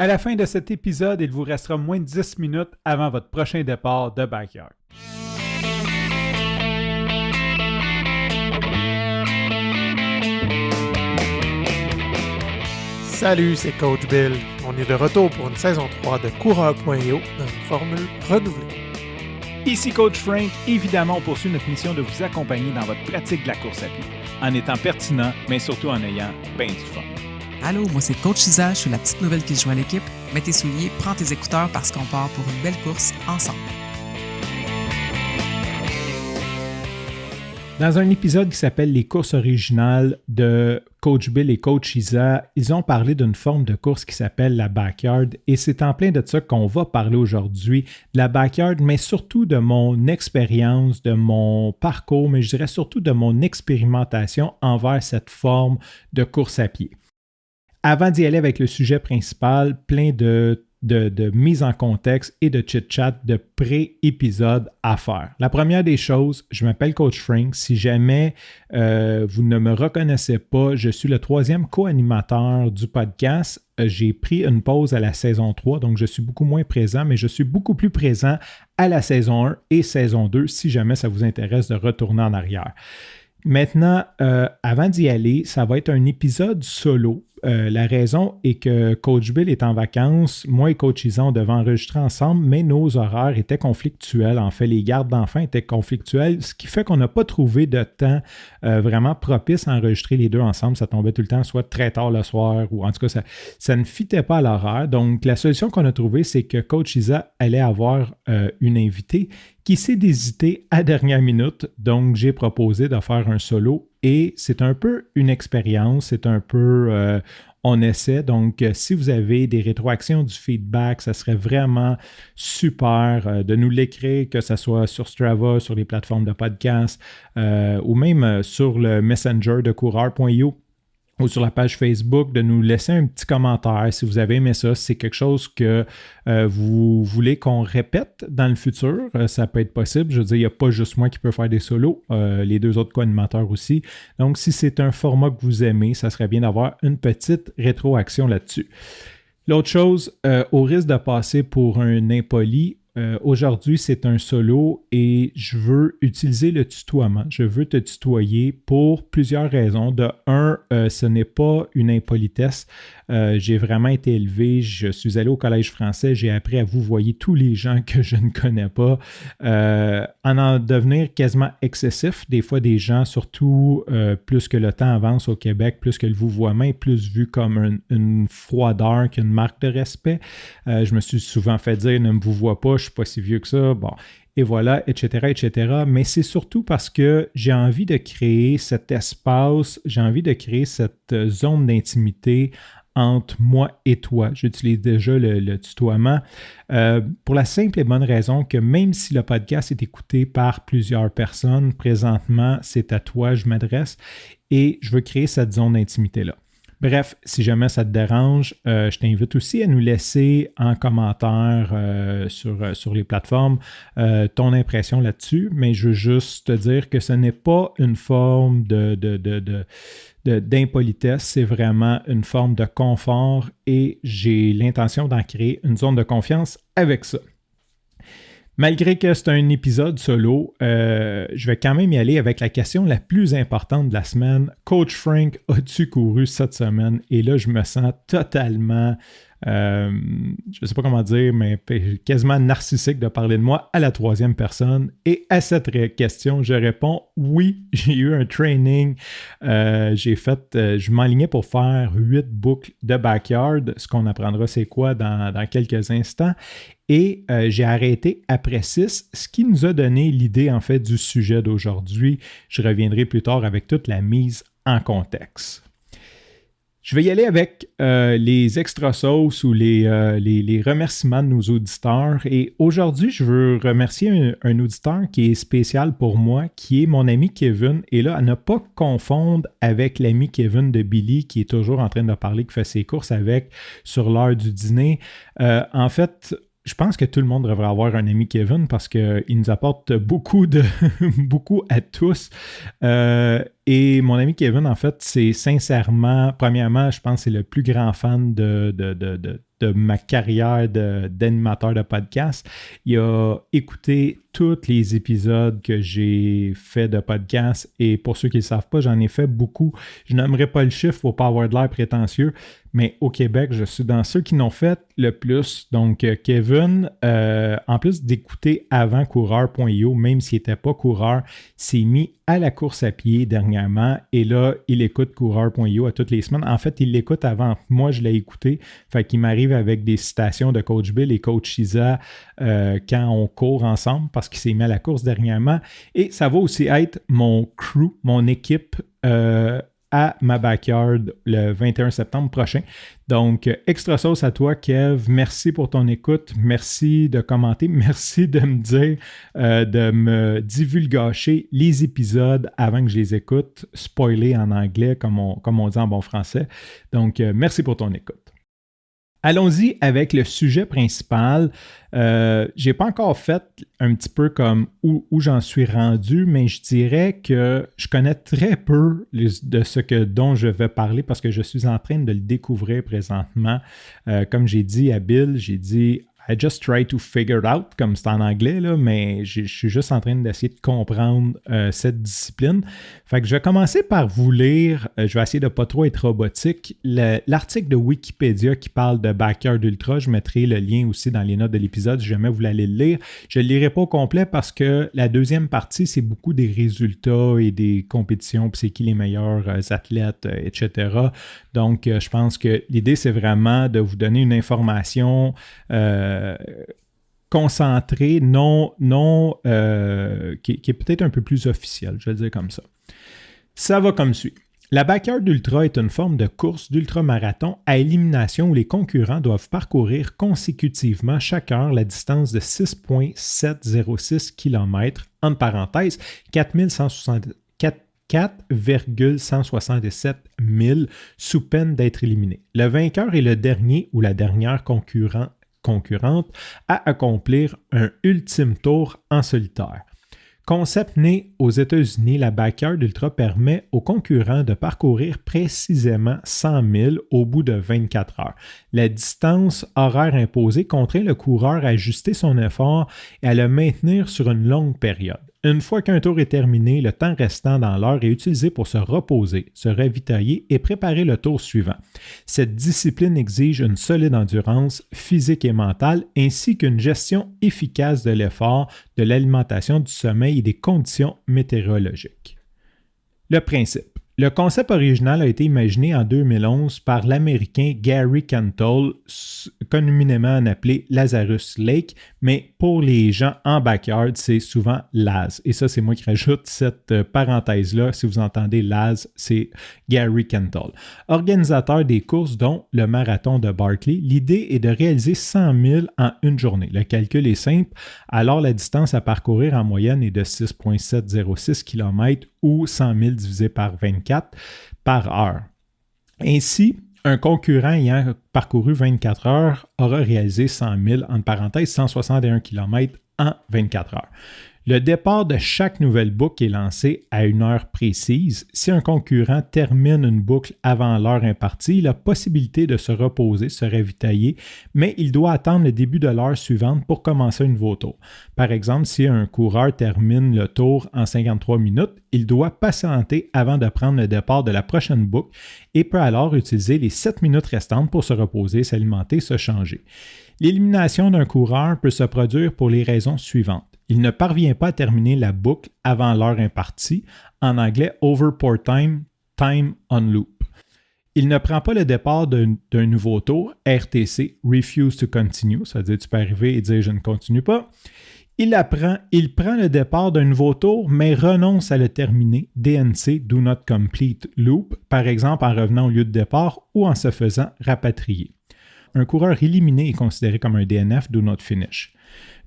À la fin de cet épisode, il vous restera moins de 10 minutes avant votre prochain départ de Backyard. Salut, c'est Coach Bill. On est de retour pour une saison 3 de Coureur.io dans une formule renouvelée. Ici Coach Frank. Évidemment, on poursuit notre mission de vous accompagner dans votre pratique de la course à pied, en étant pertinent, mais surtout en ayant bien du fun. Allô, moi c'est Coach Isa, je suis la petite nouvelle qui se joint à l'équipe. Mets tes souliers, prends tes écouteurs parce qu'on part pour une belle course ensemble. Dans un épisode qui s'appelle « Les courses originales » de Coach Bill et Coach Isa, ils ont parlé d'une forme de course qui s'appelle la backyard et c'est en plein de ça qu'on va parler aujourd'hui, de la backyard, mais surtout de mon expérience, de mon parcours, mais je dirais surtout de mon expérimentation envers cette forme de course à pied. Avant d'y aller avec le sujet principal, plein de mise en contexte et de chit-chat de pré-épisode à faire. La première des choses, je m'appelle Coach Frank. Si jamais vous ne me reconnaissez pas, je suis le troisième co-animateur du podcast. J'ai pris une pause à la saison 3, donc je suis beaucoup moins présent, mais je suis beaucoup plus présent à la saison 1 et saison 2 si jamais ça vous intéresse de retourner en arrière. Maintenant, avant d'y aller, ça va être un épisode solo. La raison est que Coach Bill est en vacances, moi et Coach Isa, on devait enregistrer ensemble, mais nos horaires étaient conflictuels. En fait, les gardes d'enfants étaient conflictuels, ce qui fait qu'on n'a pas trouvé de temps vraiment propice à enregistrer les deux ensemble. Ça tombait tout le temps, soit très tard le soir, ou en tout cas, ça ne fitait pas à l'horaire. Donc, la solution qu'on a trouvée, c'est que Coach Isa allait avoir une invitée qui s'est désistée à dernière minute. Donc, j'ai proposé de faire un solo et c'est un peu une expérience, c'est un peu, on essaie. Donc, si vous avez des rétroactions, du feedback, ça serait vraiment super de nous l'écrire, que ce soit sur Strava, sur les plateformes de podcast ou même sur le Messenger de Coureur.io. Ou sur la page Facebook, de nous laisser un petit commentaire si vous avez aimé ça, si c'est quelque chose que vous voulez qu'on répète dans le futur, ça peut être possible. Je veux dire, il n'y a pas juste moi qui peux faire des solos, les deux autres co-animateurs aussi. Donc, si c'est un format que vous aimez, ça serait bien d'avoir une petite rétroaction là-dessus. L'autre chose, au risque de passer pour un impoli, aujourd'hui, c'est un solo et je veux utiliser le tutoiement. Je veux te tutoyer pour plusieurs raisons. De un, ce n'est pas une impolitesse. J'ai vraiment été élevé. Je suis allé au collège français. J'ai appris à vouvoyer tous les gens que je ne connais pas. En devenir quasiment excessif. Des fois, des gens, surtout plus que le temps avance au Québec, plus que le vouvoiement est plus vu comme une froideur qu'une marque de respect. Je me suis souvent fait dire « ne me vouvoie pas, je ne suis pas si vieux que ça ». Bon, et voilà, etc., etc. Mais c'est surtout parce que j'ai envie de créer cet espace, j'ai envie de créer cette zone d'intimité entre moi et toi. J'utilise déjà le tutoiement pour la simple et bonne raison que même si le podcast est écouté par plusieurs personnes, présentement, c'est à toi que je m'adresse et je veux créer cette zone d'intimité-là. Bref, si jamais ça te dérange, je t'invite aussi à nous laisser en commentaire sur les plateformes ton impression là-dessus, mais je veux juste te dire que ce n'est pas une forme d'impolitesse, c'est vraiment une forme de confort et j'ai l'intention d'en créer une zone de confiance avec ça. Malgré que c'est un épisode solo, je vais quand même y aller avec la question la plus importante de la semaine. Coach Frank, as-tu couru cette semaine? Et là, je me sens totalement, je ne sais pas comment dire, mais quasiment narcissique de parler de moi à la troisième personne. Et à cette question, je réponds oui, j'ai eu un training. Je m'enlignais pour faire 8 boucles de backyard. Ce qu'on apprendra, c'est quoi dans quelques instants. Et j'ai arrêté après 6, ce qui nous a donné l'idée en fait du sujet d'aujourd'hui. Je reviendrai plus tard avec toute la mise en contexte. Je vais y aller avec les extra sauces ou les remerciements de nos auditeurs. Et aujourd'hui, je veux remercier un auditeur qui est spécial pour moi, qui est mon ami Kevin. Et là, à ne pas confondre avec l'ami Kevin de Billy, qui est toujours en train de parler, qui fait ses courses avec sur l'heure du dîner. En fait, je pense que tout le monde devrait avoir un ami Kevin parce qu'il nous apporte beaucoup à tous. Et mon ami Kevin, en fait, c'est sincèrement, premièrement, je pense que c'est le plus grand fan de ma carrière d'animateur de podcast. Il a écouté tous les épisodes que j'ai fait de podcast et pour ceux qui ne le savent pas, j'en ai fait beaucoup. Je n'aimerais pas le chiffre pour ne pas avoir de l'air prétentieux, mais au Québec, je suis dans ceux qui n'ont fait le plus. Donc, Kevin, en plus d'écouter avant coureur.io, même s'il n'était pas coureur, s'est mis à la course à pied dernièrement et là, il écoute coureur.io à toutes les semaines. En fait, il l'écoute avant. Moi, je l'ai écouté. Fait qu'il m'arrive avec des citations de Coach Bill et Coach Chiza quand on court ensemble parce qu'il s'est mis à la course dernièrement. Et ça va aussi être mon crew, mon équipe à ma backyard le 21 septembre prochain. Donc, extra sauce à toi, Kev. Merci pour ton écoute. Merci de commenter. Merci de me dire, de me divulgacher les épisodes avant que je les écoute. Spoiler en anglais, comme on dit en bon français. Donc, merci pour ton écoute. Allons-y avec le sujet principal. J'ai pas encore fait un petit peu comme où j'en suis rendu, mais je dirais que je connais très peu de dont je vais parler parce que je suis en train de le découvrir présentement. Comme j'ai dit à Bill, j'ai dit I just try to figure it out, comme c'est en anglais, là, mais je suis juste en train d'essayer de comprendre cette discipline. Fait que je vais commencer par vous lire, je vais essayer de ne pas trop être robotique, l'article de Wikipédia qui parle de Backyard Ultra. Je mettrai le lien aussi dans les notes de l'épisode si jamais vous voulez aller le lire. Je ne le lirai pas au complet parce que la deuxième partie, c'est beaucoup des résultats et des compétitions, puis c'est qui les meilleurs athlètes, etc. Donc, je pense que l'idée, c'est vraiment de vous donner une information concentré, qui est peut-être un peu plus officiel, je vais le dire comme ça. Ça va comme suit. La Backyard Ultra est une forme de course d'ultramarathon à élimination où les concurrents doivent parcourir consécutivement chaque heure la distance de 6,706 km, entre parenthèses, 4,177 milles, sous peine d'être éliminé. Le vainqueur est le dernier ou la dernière concurrente à accomplir un ultime tour en solitaire. Concept né aux États-Unis, la Backyard Ultra permet aux concurrents de parcourir précisément 100 000 au bout de 24 heures. La distance horaire imposée contraint le coureur à ajuster son effort et à le maintenir sur une longue période. Une fois qu'un tour est terminé, le temps restant dans l'heure est utilisé pour se reposer, se ravitailler et préparer le tour suivant. Cette discipline exige une solide endurance physique et mentale ainsi qu'une gestion efficace de l'effort, de l'alimentation, du sommeil et des conditions météorologiques. Le principe. Le concept original a été imaginé en 2011 par l'Américain Gary Cantle, communément appelé Lazarus Lake, mais pour les gens en backyard, c'est souvent Laz. Et ça, c'est moi qui rajoute cette parenthèse-là. Si vous entendez Laz, c'est Gary Cantle. Organisateur des courses, dont le marathon de Barkley, l'idée est de réaliser 100 000 en une journée. Le calcul est simple. Alors, la distance à parcourir en moyenne est de 6,706 km ou 100 000 divisé par 24 par heure. Ainsi, un concurrent ayant parcouru 24 heures aura réalisé 100 000, entre parenthèses, 161 km en 24 heures. Le départ de chaque nouvelle boucle est lancé à une heure précise. Si un concurrent termine une boucle avant l'heure impartie, il a possibilité de se reposer, se ravitailler, mais il doit attendre le début de l'heure suivante pour commencer un nouveau tour. Par exemple, si un coureur termine le tour en 53 minutes, il doit patienter avant de prendre le départ de la prochaine boucle et peut alors utiliser les 7 minutes restantes pour se reposer, s'alimenter, se changer. L'élimination d'un coureur peut se produire pour les raisons suivantes. Il ne parvient pas à terminer la boucle avant l'heure impartie, en anglais over pour time, time on loop. Il ne prend pas le départ d'un nouveau tour, RTC, refuse to continue, c'est-à-dire tu peux arriver et dire je ne continue pas. Il prend le départ d'un nouveau tour, mais renonce à le terminer, DNC, do not complete loop, par exemple en revenant au lieu de départ ou en se faisant rapatrier. Un coureur éliminé est considéré comme un DNF, do not finish.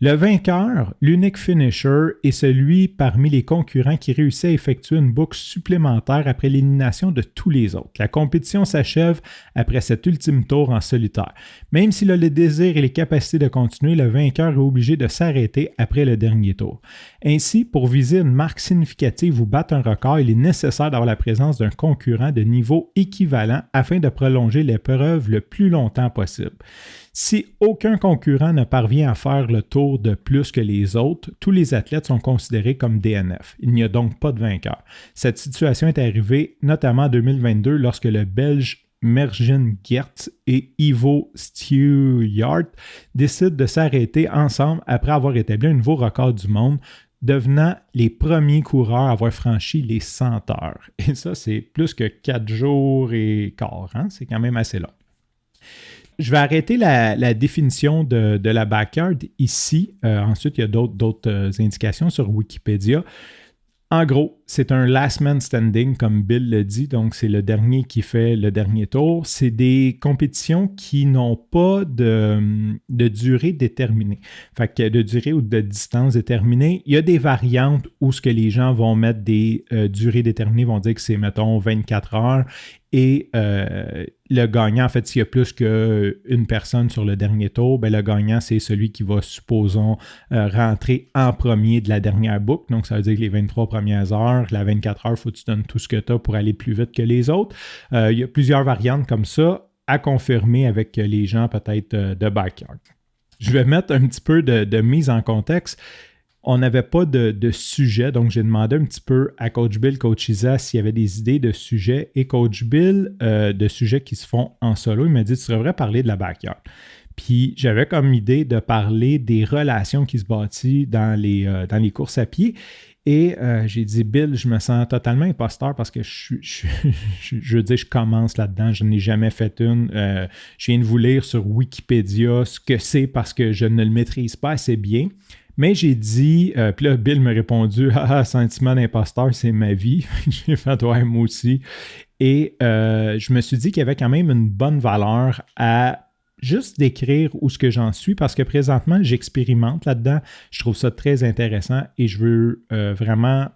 Le vainqueur, l'unique finisher, est celui parmi les concurrents qui réussit à effectuer une boucle supplémentaire après l'élimination de tous les autres. La compétition s'achève après cet ultime tour en solitaire. Même s'il a le désir et les capacités de continuer, le vainqueur est obligé de s'arrêter après le dernier tour. Ainsi, pour viser une marque significative ou battre un record, il est nécessaire d'avoir la présence d'un concurrent de niveau équivalent afin de prolonger l'épreuve le plus longtemps possible. Si aucun concurrent ne parvient à faire le tour de plus que les autres, tous les athlètes sont considérés comme DNF. Il n'y a donc pas de vainqueur. Cette situation est arrivée notamment en 2022 lorsque le Belge Mergen Geerts et Ivo Stuyart décident de s'arrêter ensemble après avoir établi un nouveau record du monde, devenant les premiers coureurs à avoir franchi les 100 heures. Et ça, c'est plus que 4 jours et quart. Hein? C'est quand même assez long. Je vais arrêter la définition de la backyard ici. Ensuite, il y a d'autres indications sur Wikipédia. En gros, c'est un last man standing, comme Bill le dit, donc c'est le dernier qui fait le dernier tour. C'est des compétitions qui n'ont pas de durée déterminée, fait que de durée ou de distance déterminée. Il y a des variantes où ce que les gens vont mettre des durées déterminées, vont dire que c'est, mettons, 24 heures. Et le gagnant, en fait, s'il y a plus qu'une personne sur le dernier tour, ben le gagnant, c'est celui qui va, supposons, rentrer en premier de la dernière boucle. Donc, ça veut dire que les 23 premières heures, la 24 heures, il faut que tu donnes tout ce que tu as pour aller plus vite que les autres. Il y a plusieurs variantes comme ça à confirmer avec les gens peut-être de backyard. Je vais mettre un petit peu de mise en contexte. On n'avait pas de sujet, donc j'ai demandé un petit peu à Coach Bill, Coach Isa s'il y avait des idées de sujets. Et Coach Bill, de sujets qui se font en solo, il m'a dit « Tu devrais parler de la backyard ». Puis j'avais comme idée de parler des relations qui se bâtissent dans les courses à pied. Et j'ai dit « Bill, je me sens totalement imposteur parce que je veux dire, je commence là-dedans. Je n'ai jamais fait une. Je viens de vous lire sur Wikipédia ce que c'est parce que je ne le maîtrise pas assez bien. » Mais j'ai dit, puis là, Bill m'a répondu « Ah, sentiment d'imposteur, c'est ma vie. » J'ai fait « Ouais, moi aussi. » Et je me suis dit qu'il y avait quand même une bonne valeur à juste décrire où ce que j'en suis parce que présentement, j'expérimente là-dedans. Je trouve ça très intéressant et je veux vraiment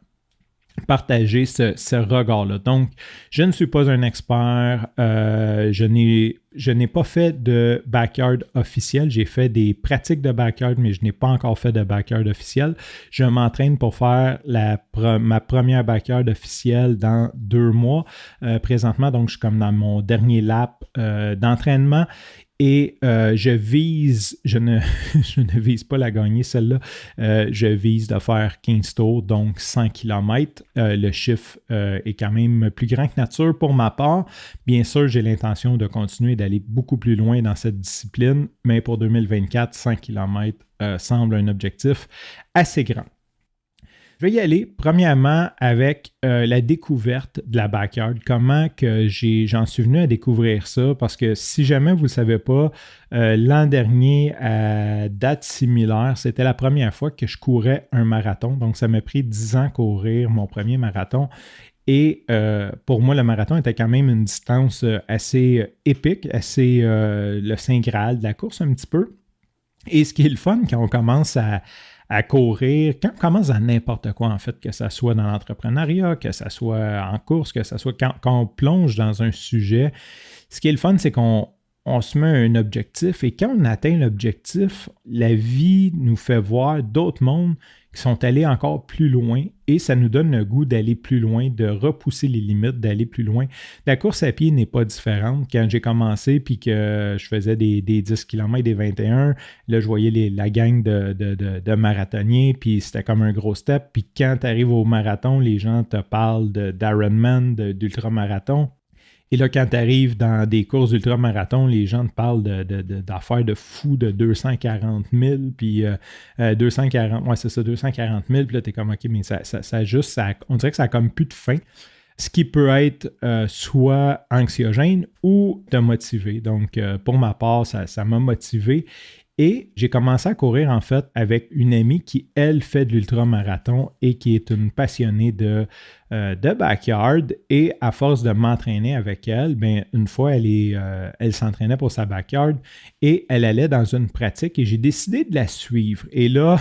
partager ce regard-là. Donc, je ne suis pas un expert. Je n'ai pas fait de backyard officiel. J'ai fait des pratiques de backyard, mais je n'ai pas encore fait de backyard officiel. Je m'entraîne pour faire ma première backyard officielle dans 2 mois. Présentement, donc, je suis comme dans mon dernier lap d'entraînement. Et je ne vise pas la gagner, celle-là. Je vise de faire 15 tours, donc 100 km. Le chiffre est quand même plus grand que nature pour ma part. Bien sûr, j'ai l'intention de continuer d'aller beaucoup plus loin dans cette discipline, mais pour 2024, 100 km semble un objectif assez grand. Je vais y aller premièrement avec la découverte de la backyard. Comment que j'en suis venu à découvrir ça? Parce que si jamais vous ne le savez pas, l'an dernier, à date similaire, c'était la première fois que je courais un marathon. Donc, ça m'a pris 10 ans courir mon premier marathon. Et pour moi, le marathon était quand même une distance assez épique, assez le Saint Graal de la course un petit peu. Et ce qui est le fun quand on commence à courir, quand on commence à n'importe quoi, en fait, que ce soit dans l'entrepreneuriat, que ce soit en course, que ce soit quand on plonge dans un sujet, ce qui est le fun, c'est qu'on se met un objectif et quand on atteint l'objectif, la vie nous fait voir d'autres mondes qui sont allés encore plus loin et ça nous donne le goût d'aller plus loin, de repousser les limites, d'aller plus loin. La course à pied n'est pas différente. Quand j'ai commencé puis que je faisais des 10 km, des 21, là, je voyais la gang de marathoniens puis c'était comme un gros step. Puis quand tu arrives au marathon, les gens te parlent d'Ironman, d'ultramarathon. Et là, quand tu arrives dans des courses d'ultramarathon, les gens te parlent d'affaires de fous de 240 000, puis 240 000, puis là, tu es comme, OK, mais on dirait que ça a comme plus de fin. Ce qui peut être soit anxiogène ou te motiver. Donc, pour ma part, ça m'a motivé. Et j'ai commencé à courir en fait avec une amie qui, elle, fait de l'ultramarathon et qui est une passionnée de backyard. Et à force de m'entraîner avec elle, une fois, elle s'entraînait pour sa backyard et elle allait dans une pratique et j'ai décidé de la suivre. Et là,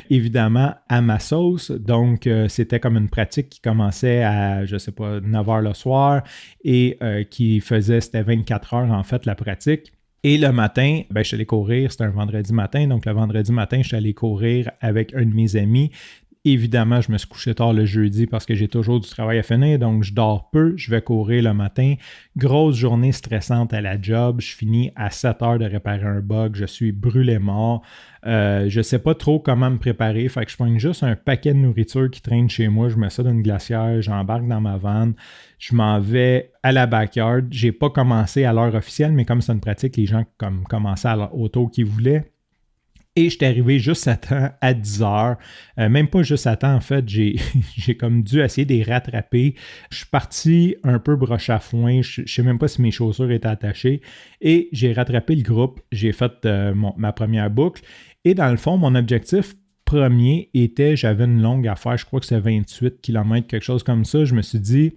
évidemment, à ma sauce, donc c'était comme une pratique qui commençait à, 9h le soir et c'était 24 heures en fait la pratique. Et le matin, je suis allé courir, c'était un vendredi matin, donc le vendredi matin, je suis allé courir avec un de mes amis. Évidemment, je me suis couché tard le jeudi parce que j'ai toujours du travail à finir, donc je dors peu, je vais courir le matin. Grosse journée stressante à la job, je finis à 7 heures de réparer un bug, je suis brûlé mort. Je ne sais pas trop comment me préparer, fait que je prends juste un paquet de nourriture qui traîne chez moi, je mets ça dans une glacière, j'embarque dans ma vanne, je m'en vais à la backyard. J'ai pas commencé à l'heure officielle, mais comme c'est une pratique, les gens commençaient au taux qu'ils voulaient. Et je suis arrivé juste à temps, à 10 heures. Même pas juste à temps, en fait, j'ai comme dû essayer de les rattraper. Je suis parti un peu broche à foin. Je ne sais même pas si mes chaussures étaient attachées. Et j'ai rattrapé le groupe. J'ai fait ma première boucle. Et dans le fond, mon objectif premier était, j'avais une longue affaire, je crois que c'est 28 km, quelque chose comme ça. Je me suis dit,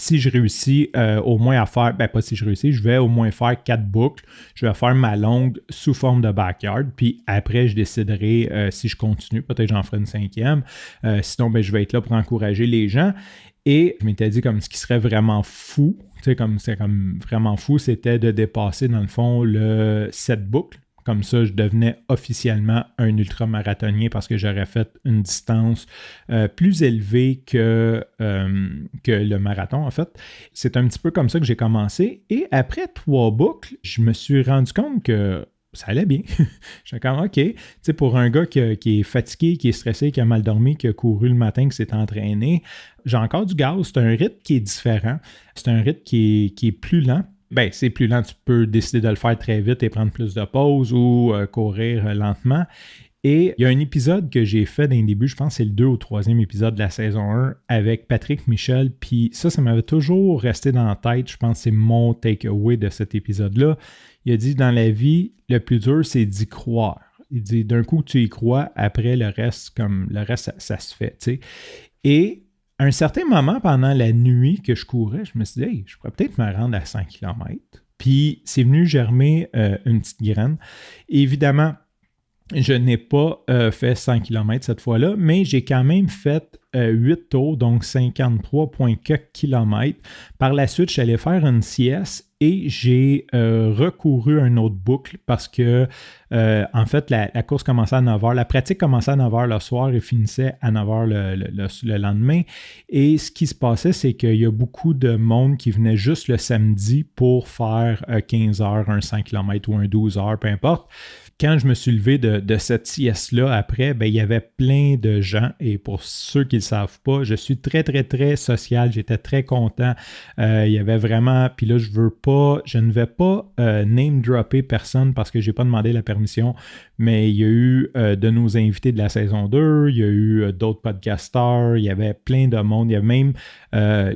si je réussis au moins à faire, pas si je réussis, je vais au moins faire 4 boucles. Je vais faire ma longue sous forme de backyard. Puis après, je déciderai si je continue. Peut-être j'en ferai une 5e. Sinon, je vais être là pour encourager les gens. Et je m'étais dit comme ce qui serait vraiment fou, c'était vraiment fou, c'était de dépasser dans le fond le 7 boucles. Comme ça, je devenais officiellement un ultramarathonien parce que j'aurais fait une distance plus élevée que le marathon, en fait. C'est un petit peu comme ça que j'ai commencé. Et après 3 boucles, je me suis rendu compte que ça allait bien. Je suis comme, OK. Tu sais, pour un gars qui est fatigué, qui est stressé, qui a mal dormi, qui a couru le matin, qui s'est entraîné, j'ai encore du gaz. C'est un rythme qui est différent. C'est un rythme qui est plus lent. C'est plus lent, tu peux décider de le faire très vite et prendre plus de pauses ou courir lentement. Et il y a un épisode que j'ai fait d'un début, je pense que c'est le 2 ou 3e épisode de la saison 1 avec Patrick Michel, puis ça m'avait toujours resté dans la tête. Je pense que c'est mon take-away de cet épisode-là. Il a dit, dans la vie, le plus dur, c'est d'y croire. Il dit, d'un coup, tu y crois, après, le reste, ça se fait, tu sais. Et à un certain moment, pendant la nuit que je courais, je me suis dit, hey, je pourrais peut-être me rendre à 100 km. Puis, c'est venu germer une petite graine. Et évidemment, je n'ai pas fait 100 km cette fois-là, mais j'ai quand même fait 8 tours, donc 53,4 km. Par la suite, je suis allé faire une sieste et j'ai recouru une autre boucle parce que, en fait, la course commençait à 9h. La pratique commençait à 9h le soir et finissait à 9h le lendemain. Et ce qui se passait, c'est qu'il y a beaucoup de monde qui venait juste le samedi pour faire 15 heures, un 5 km ou un 12 heures, peu importe. Quand je me suis levé de cette sieste-là, après, il y avait plein de gens. Et pour ceux qui ne le savent pas, je suis très, très, très social. J'étais très content. Il y avait vraiment... Puis là, je ne vais pas name-dropper personne parce que je n'ai pas demandé la permission. Mais il y a eu de nos invités de la saison 2. Il y a eu d'autres podcasteurs. Il y avait plein de monde. Il y avait même...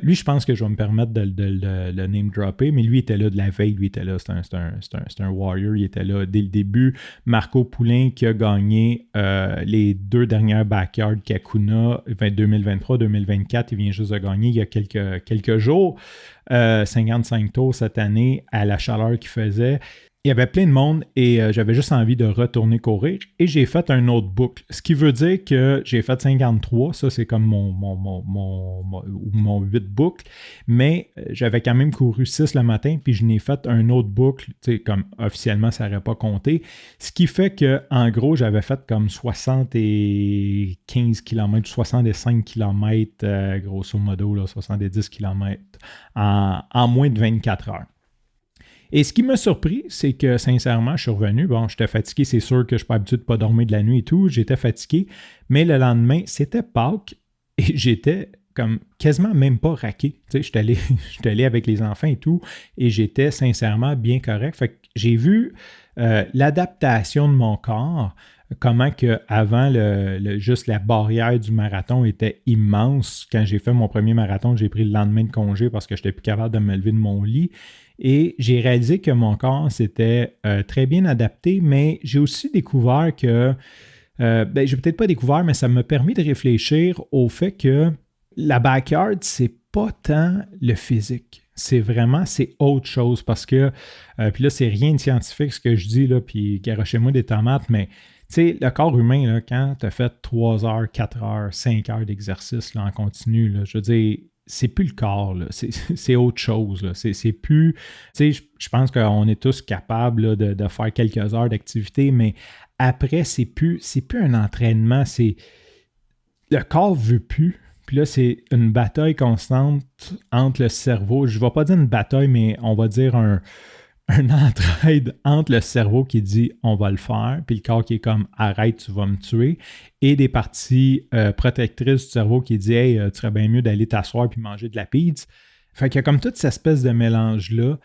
lui, je pense que je vais me permettre de le name-dropper. Mais lui, il était là de la veille. Lui, il était là. C'est un warrior. Il était là dès le début. Marco Poulain qui a gagné les 2 dernières Backyard Kakuna 2023-2024. Il vient juste de gagner il y a quelques jours. 55 tours cette année à la chaleur qu'il faisait. Il y avait plein de monde et j'avais juste envie de retourner courir et j'ai fait un autre boucle. Ce qui veut dire que j'ai fait 53, ça c'est comme mon 8 boucles, mais j'avais quand même couru 6 le matin puis je n'ai fait un autre boucle, tu sais, comme officiellement ça n'aurait pas compté. Ce qui fait que en gros j'avais fait comme 75 km, 65 km, grosso modo, là, 70 km en moins de 24 heures. Et ce qui m'a surpris, c'est que sincèrement, je suis revenu. Bon, j'étais fatigué, c'est sûr que je ne suis pas habitué de ne pas dormir de la nuit et tout. J'étais fatigué, mais le lendemain, c'était Pâques et j'étais comme quasiment même pas raqué. Tu sais, j'étais allé avec les enfants et tout et j'étais sincèrement bien correct. Fait que j'ai vu l'adaptation de mon corps, comment que avant juste la barrière du marathon était immense. Quand j'ai fait mon premier marathon, j'ai pris le lendemain de congé parce que je n'étais plus capable de me lever de mon lit. Et j'ai réalisé que mon corps s'était très bien adapté, mais j'ai aussi découvert que, j'ai peut-être pas découvert, mais ça m'a permis de réfléchir au fait que la backyard, c'est pas tant le physique. C'est autre chose parce que, puis là, c'est rien de scientifique ce que je dis, là, puis garochez-moi des tomates, mais tu sais, le corps humain, là, quand tu as fait 3 heures, 4 heures, 5 heures d'exercice là, en continu, là, je veux dire, c'est plus le corps, là. C'est autre chose. Là. C'est plus. Tu sais, je pense qu'on est tous capables là, de faire quelques heures d'activité, mais après, c'est plus un entraînement. Le corps ne veut plus. Puis là, c'est une bataille constante entre le cerveau. Je ne vais pas dire une bataille, mais on va dire un entraide entre le cerveau qui dit on va le faire, puis le corps qui est comme arrête, tu vas me tuer, et des parties protectrices du cerveau qui dit hey, tu serais bien mieux d'aller t'asseoir puis manger de la pizza. Fait qu'il y a comme toute cette espèce de mélange-là.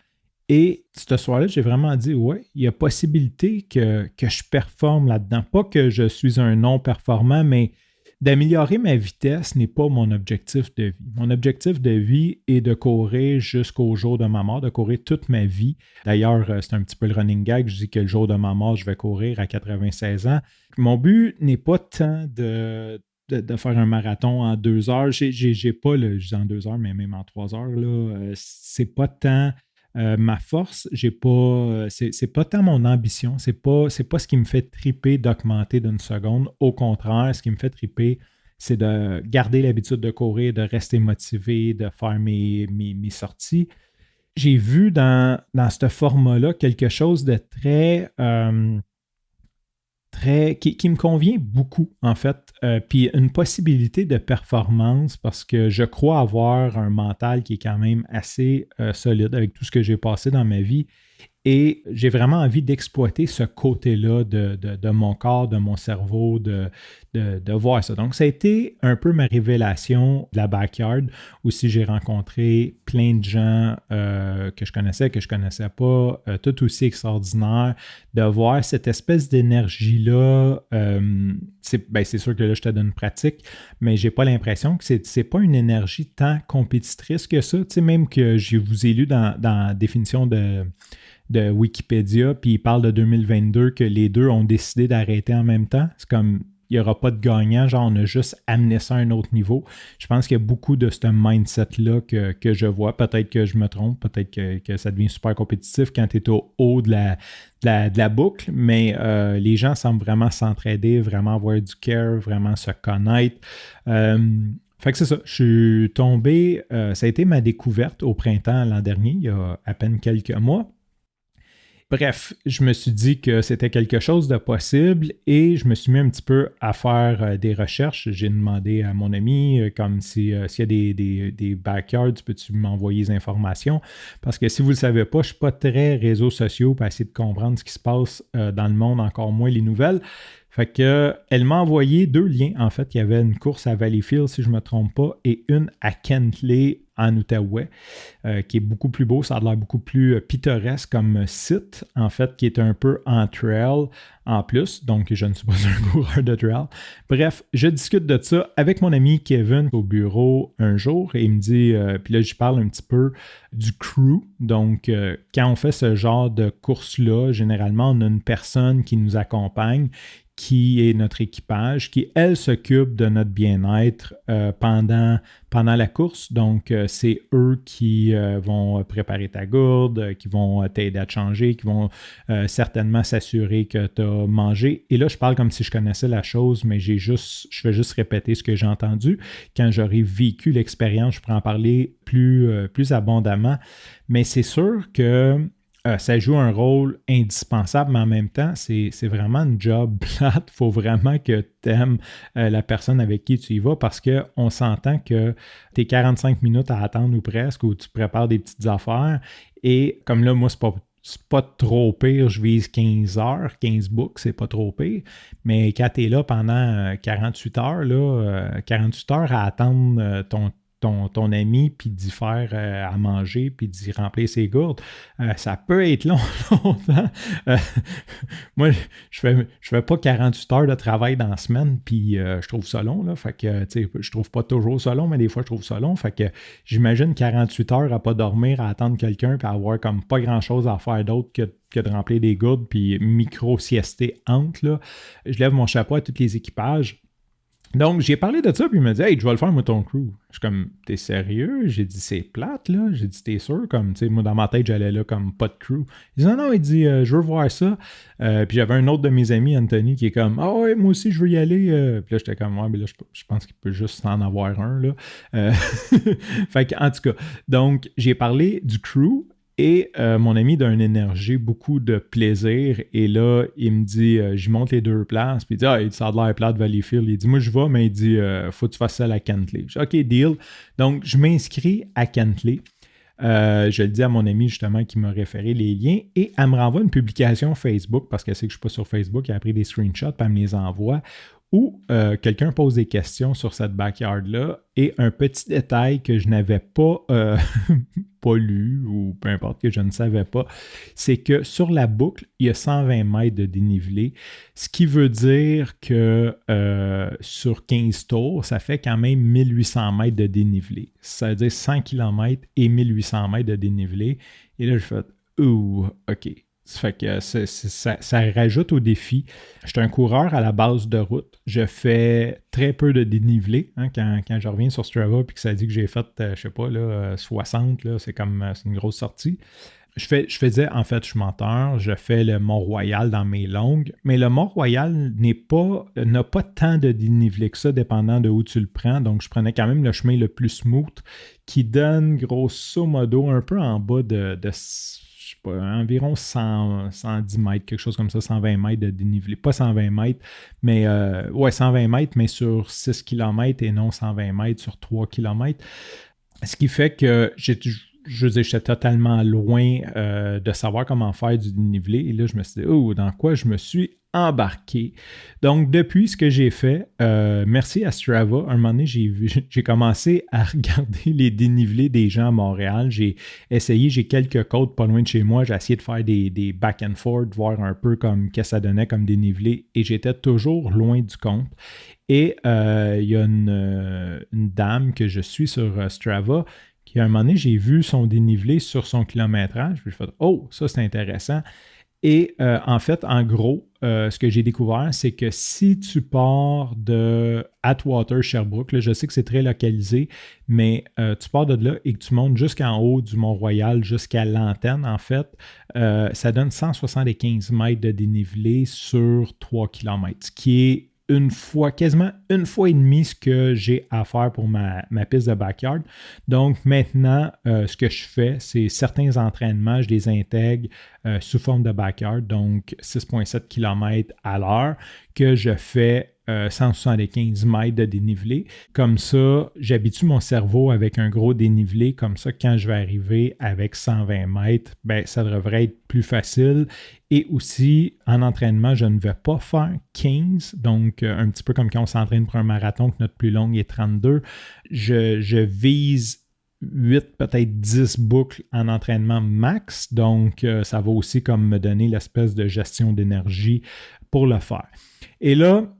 Et ce soir-là, j'ai vraiment dit ouais, il y a possibilité que je performe là-dedans. Pas que je suis un non-performant, mais d'améliorer ma vitesse n'est pas mon objectif de vie. Mon objectif de vie est de courir jusqu'au jour de ma mort, de courir toute ma vie. D'ailleurs, c'est un petit peu le running gag. Je dis que le jour de ma mort, je vais courir à 96 ans. Mon but n'est pas tant de faire un marathon en 2 heures. J'ai pas, je dis en 2 heures, mais même en 3 heures, là, c'est pas tant ma force, c'est pas tant mon ambition, c'est pas ce qui me fait triper d'augmenter d'une seconde. Au contraire, ce qui me fait triper, c'est de garder l'habitude de courir, de rester motivé, de faire mes sorties. J'ai vu dans ce format-là quelque chose de très qui me convient beaucoup, en fait. Puis une possibilité de performance parce que je crois avoir un mental qui est quand même assez solide avec tout ce que j'ai passé dans ma vie. Et j'ai vraiment envie d'exploiter ce côté-là de mon corps, de mon cerveau, de voir ça. Donc, ça a été un peu ma révélation de la backyard. Aussi, j'ai rencontré plein de gens que je connaissais pas, tout aussi extraordinaire. De voir cette espèce d'énergie-là, c'est sûr que là, je te donne une pratique, mais j'ai pas l'impression que c'est pas une énergie tant compétitrice que ça. Tu sais, même que je vous ai lu dans la définition de Wikipédia, puis il parle de 2022 que les deux ont décidé d'arrêter en même temps. C'est comme, il n'y aura pas de gagnant, genre on a juste amené ça à un autre niveau. Je pense qu'il y a beaucoup de ce mindset-là que je vois. Peut-être que je me trompe, peut-être que ça devient super compétitif quand tu es au haut de la boucle, mais les gens semblent vraiment s'entraider, vraiment avoir du care, vraiment se connaître. Fait que c'est ça, je suis tombé, ça a été ma découverte au printemps l'an dernier, il y a à peine quelques mois. Bref, je me suis dit que c'était quelque chose de possible et je me suis mis un petit peu à faire des recherches. J'ai demandé à mon ami comme s'il y a des backyards, peux-tu m'envoyer des informations? Parce que si vous ne le savez pas, je ne suis pas très réseaux sociaux pour essayer de comprendre ce qui se passe dans le monde, encore moins les nouvelles. Fait que elle m'a envoyé 2 liens. En fait, il y avait une course à Valleyfield, si je ne me trompe pas, et une à Kentley, en Outaouais, qui est beaucoup plus beau. Ça a l'air beaucoup plus pittoresque comme site, en fait, qui est un peu en trail en plus. Donc, je ne suis pas un coureur de trail. Bref, je discute de ça avec mon ami Kevin au bureau un jour et il me dit, puis là, je parle un petit peu du crew. Donc, quand on fait ce genre de course-là, généralement, on a une personne qui nous accompagne, qui est notre équipage, qui, elle, s'occupe de notre bien-être pendant la course. Donc, c'est eux qui vont préparer ta gourde, qui vont t'aider à te changer, qui vont certainement s'assurer que tu as mangé. Et là, je parle comme si je connaissais la chose, mais je vais juste répéter ce que j'ai entendu. Quand j'aurai vécu l'expérience, je pourrai en parler plus abondamment. Mais c'est sûr que ça joue un rôle indispensable, mais en même temps, c'est vraiment une job plate. Il faut vraiment que tu aimes la personne avec qui tu y vas parce qu'on s'entend que tu es 45 minutes à attendre ou presque, ou tu prépares des petites affaires. Et comme là, moi, c'est pas trop pire, je vise 15 heures, 15 books, c'est pas trop pire. Mais quand tu es là pendant 48 heures, 48 heures à attendre ton ami, puis d'y faire à manger, puis d'y remplir ses gourdes, ça peut être longtemps. Moi, je fais pas 48 heures de travail dans la semaine, puis je trouve ça long, là. Fait que, tu sais, je trouve pas toujours ça long, mais des fois, je trouve ça long. Fait que j'imagine 48 heures à pas dormir, à attendre quelqu'un, puis à avoir comme pas grand-chose à faire d'autre que de remplir des gourdes, puis micro-siester entre, là. Je lève mon chapeau à tous les équipages. Donc, j'ai parlé de ça, puis il m'a dit « Hey, je vais le faire, moi, ton crew. » Je suis comme « T'es sérieux? » J'ai dit « C'est plate, là. » J'ai dit « T'es sûr? » Comme, tu sais, moi, dans ma tête, j'allais là comme pas de crew. Il dit « Non, non. » Il dit « Je veux voir ça. » Puis j'avais un autre de mes amis, Anthony, qui est comme « Ah ouais, moi aussi, je veux y aller. » Puis là, j'étais comme « Ouais, mais là, je pense qu'il peut juste en avoir un, là. » Fait que, en tout cas, donc, j'ai parlé du crew. Et mon ami donne une énergie, beaucoup de plaisir. Et là, il me dit, j'y monte les 2 places. Puis il dit, ça a l'air plate, Valleyfield. Il dit, moi, je vais, mais il dit, faut que tu fasses ça à Kentley. Je dis, OK, deal. Donc, je m'inscris à Kentley. Je le dis à mon ami, justement, qui m'a référé les liens. Et elle me renvoie une publication Facebook, parce qu'elle sait que je ne suis pas sur Facebook. Elle a pris des screenshots, puis elle me les envoie. Où quelqu'un pose des questions sur cette backyard-là et un petit détail que je n'avais pas, pas lu ou peu importe, que je ne savais pas, c'est que sur la boucle, il y a 120 mètres de dénivelé, ce qui veut dire que sur 15 tours, ça fait quand même 1800 mètres de dénivelé. Ça veut dire 100 km et 1800 mètres de dénivelé. Et là, je fais « Ouh, OK ». Ça fait que ça rajoute au défi. Je suis un coureur à la base de route. Je fais très peu de dénivelé. Hein, quand je reviens sur Strava et que ça dit que j'ai fait, je sais pas, là, 60, là, c'est une grosse sortie. Je faisais, en fait, je suis menteur, je fais le Mont-Royal dans mes longues, mais le Mont-Royal n'a pas tant de dénivelé que ça, dépendant de où tu le prends. Donc, je prenais quand même le chemin le plus smooth qui donne, grosso modo, un peu en bas de environ 110 mètres, quelque chose comme ça, 120 mètres de dénivelé. Pas 120 mètres, mais 120 mètres, mais sur 6 km et non 120 mètres sur 3 km. Ce qui fait que j'étais totalement loin de savoir comment faire du dénivelé. Et là, je me suis dit, dans quoi je me suis embarqué. Donc, depuis ce que j'ai fait, merci à Strava, un moment donné, j'ai commencé à regarder les dénivelés des gens à Montréal. J'ai quelques côtes pas loin de chez moi. J'ai essayé de faire des back and forth, voir un peu comme qu'est-ce que ça donnait comme dénivelé. Et j'étais toujours loin du compte. Et il y a une dame que je suis sur Strava qui, à un moment donné, j'ai vu son dénivelé sur son kilométrage. Puis je fais « ça, c'est intéressant. » Et en fait, en gros, ce que j'ai découvert, c'est que si tu pars de Atwater, Sherbrooke, là, je sais que c'est très localisé, mais tu pars de là et que tu montes jusqu'en haut du Mont-Royal, jusqu'à l'antenne, en fait, ça donne 175 mètres de dénivelé sur 3 km, ce qui est quasiment une fois et demie ce que j'ai à faire pour ma piste de backyard. Donc maintenant, ce que je fais, c'est certains entraînements, je les intègre sous forme de backyard, donc 6,7 km à l'heure, que je fais 175 mètres de dénivelé. Comme ça, j'habitue mon cerveau avec un gros dénivelé. Comme ça, quand je vais arriver avec 120 mètres, ça devrait être plus facile. Et aussi, en entraînement, je ne vais pas faire 15. Donc, un petit peu comme quand on s'entraîne pour un marathon, que notre plus longue est 32. Je vise 8, peut-être 10 boucles en entraînement max. Donc, ça va aussi comme me donner l'espèce de gestion d'énergie pour le faire. Et là,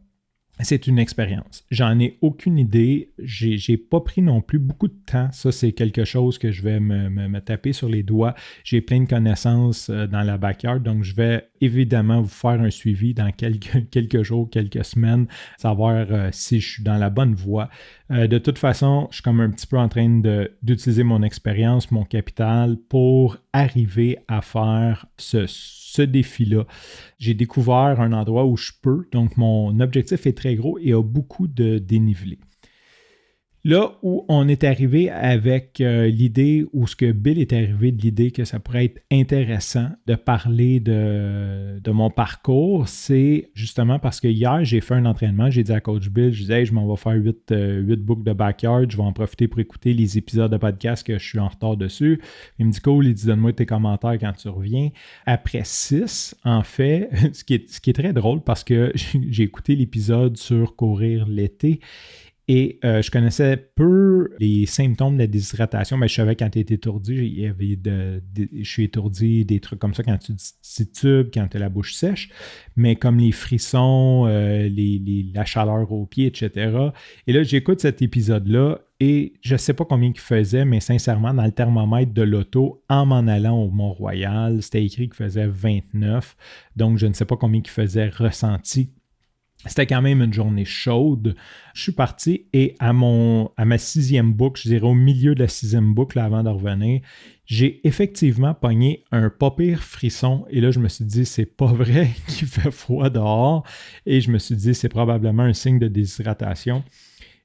c'est une expérience. J'en ai aucune idée. J'ai pas pris non plus beaucoup de temps. Ça, c'est quelque chose que je vais me taper sur les doigts. J'ai plein de connaissances dans la backyard, donc je vais évidemment vous faire un suivi dans quelques jours, quelques semaines, savoir si je suis dans la bonne voie. De toute façon, je suis comme un petit peu en train d'utiliser mon expérience, mon capital pour arriver à faire ce défi-là. J'ai découvert un endroit où je peux, donc mon objectif est très gros et a beaucoup de dénivelé. Là où on est arrivé avec l'idée, ou ce que Bill est arrivé de l'idée que ça pourrait être intéressant de parler de mon parcours, c'est justement parce que hier, j'ai fait un entraînement, j'ai dit à Coach Bill, je disais, hey, je m'en vais faire 8 boucles de backyard, je vais en profiter pour écouter les épisodes de podcast que je suis en retard dessus. Il me dit, cool, il dit, donne-moi tes commentaires quand tu reviens. Après 6, en fait, ce qui est très drôle parce que j'ai écouté l'épisode sur courir l'été. Et je connaissais peu les symptômes de la déshydratation. Je savais quand tu es étourdi, je suis étourdi, des trucs comme ça quand tu titubes, quand tu as la bouche sèche, mais comme les frissons, la chaleur aux pieds, etc. Et là, j'écoute cet épisode-là et je ne sais pas combien il faisait, mais sincèrement, dans le thermomètre de l'auto, en m'en allant au Mont-Royal, c'était écrit qu'il faisait 29. Donc, je ne sais pas combien il faisait ressenti. C'était quand même une journée chaude. Je suis parti et à ma 6e boucle, je dirais au milieu de la 6e boucle avant de revenir, j'ai effectivement pogné un pas pire frisson. Et là, je me suis dit, c'est pas vrai qu'il fait froid dehors. Et je me suis dit, c'est probablement un signe de déshydratation.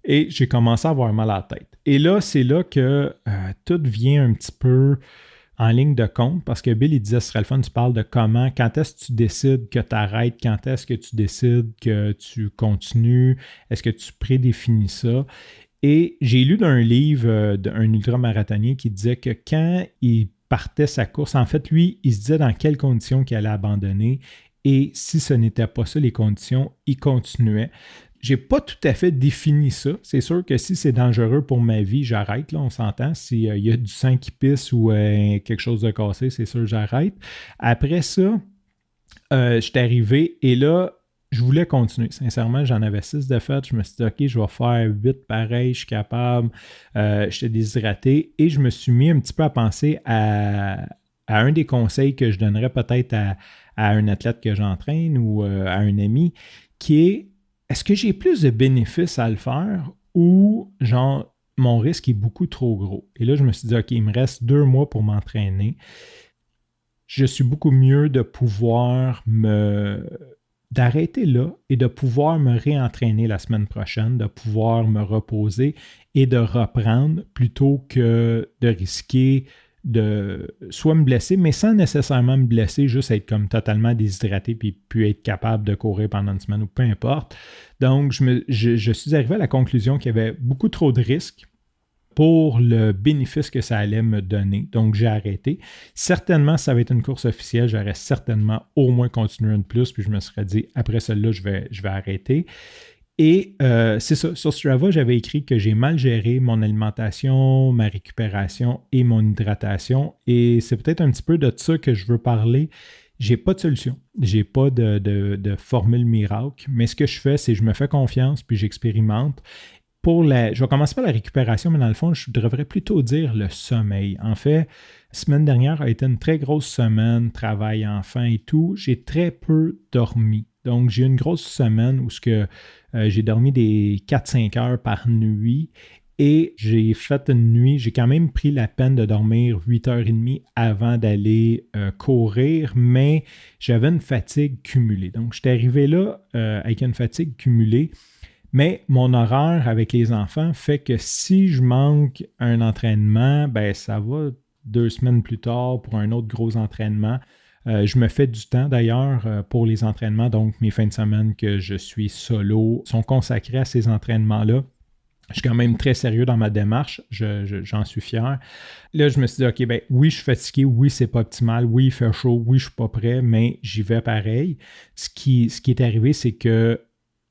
Et j'ai commencé à avoir mal à la tête. Et là, c'est là que tout vient un petit peu en ligne de compte, parce que Bill, il disait, ce serait le fun, tu parles de comment, quand est-ce que tu décides que tu arrêtes, quand est-ce que tu décides que tu continues, est-ce que tu prédéfinis ça? Et j'ai lu d'un livre d'un ultramarathonien qui disait que quand il partait sa course, en fait, lui, il se disait dans quelles conditions qu'il allait abandonner, et si ce n'était pas ça les conditions, il continuait. J'ai pas tout à fait défini ça. C'est sûr que si c'est dangereux pour ma vie, j'arrête, là, on s'entend. S'il y a du sang qui pisse ou quelque chose de cassé, c'est sûr, j'arrête. Après ça, j'étais arrivé et là, je voulais continuer. Sincèrement, j'en avais 6 de fait. Je me suis dit, OK, je vais faire 8 pareil, je suis capable. J'étais déshydraté et je me suis mis un petit peu à penser à un des conseils que je donnerais peut-être à un athlète que j'entraîne ou à un ami, qui est: est-ce que j'ai plus de bénéfices à le faire ou genre mon risque est beaucoup trop gros? Et là, je me suis dit, OK, il me reste 2 mois pour m'entraîner. Je suis beaucoup mieux de pouvoir d'arrêter là et de pouvoir me réentraîner la semaine prochaine, de pouvoir me reposer et de reprendre plutôt que de risquer de soit me blesser, mais sans nécessairement me blesser, juste être comme totalement déshydraté puis être capable de courir pendant une semaine ou peu importe. Donc, je suis arrivé à la conclusion qu'il y avait beaucoup trop de risques pour le bénéfice que ça allait me donner. Donc, j'ai arrêté. Certainement, si ça va être une course officielle, j'aurais certainement au moins continué une plus, puis je me serais dit, après celle-là, je vais arrêter. Et c'est ça, sur Strava, j'avais écrit que j'ai mal géré mon alimentation, ma récupération et mon hydratation. Et c'est peut-être un petit peu de ça que je veux parler. J'ai pas de solution. J'ai pas de formule miracle. Mais ce que je fais, c'est que je me fais confiance puis j'expérimente. Je vais commencer par la récupération, mais dans le fond, je devrais plutôt dire le sommeil. En fait, la semaine dernière a été une très grosse semaine, travail enfant et tout. J'ai très peu dormi. Donc, j'ai eu une grosse semaine où j'ai dormi des 4-5 heures par nuit et j'ai fait une nuit, j'ai quand même pris la peine de dormir 8h30 avant d'aller courir, mais j'avais une fatigue cumulée. Donc, j'étais arrivé là avec une fatigue cumulée, mais mon horaire avec les enfants fait que si je manque un entraînement, ben ça va 2 semaines plus tard pour un autre gros entraînement. Je me fais du temps d'ailleurs pour les entraînements, donc mes fins de semaine que je suis solo sont consacrés à ces entraînements-là. Je suis quand même très sérieux dans ma démarche, j'en suis fier. Là, je me suis dit, OK, ben oui, je suis fatigué, oui, c'est pas optimal, oui, il fait chaud, oui, je suis pas prêt, mais j'y vais pareil. Ce qui est arrivé, c'est que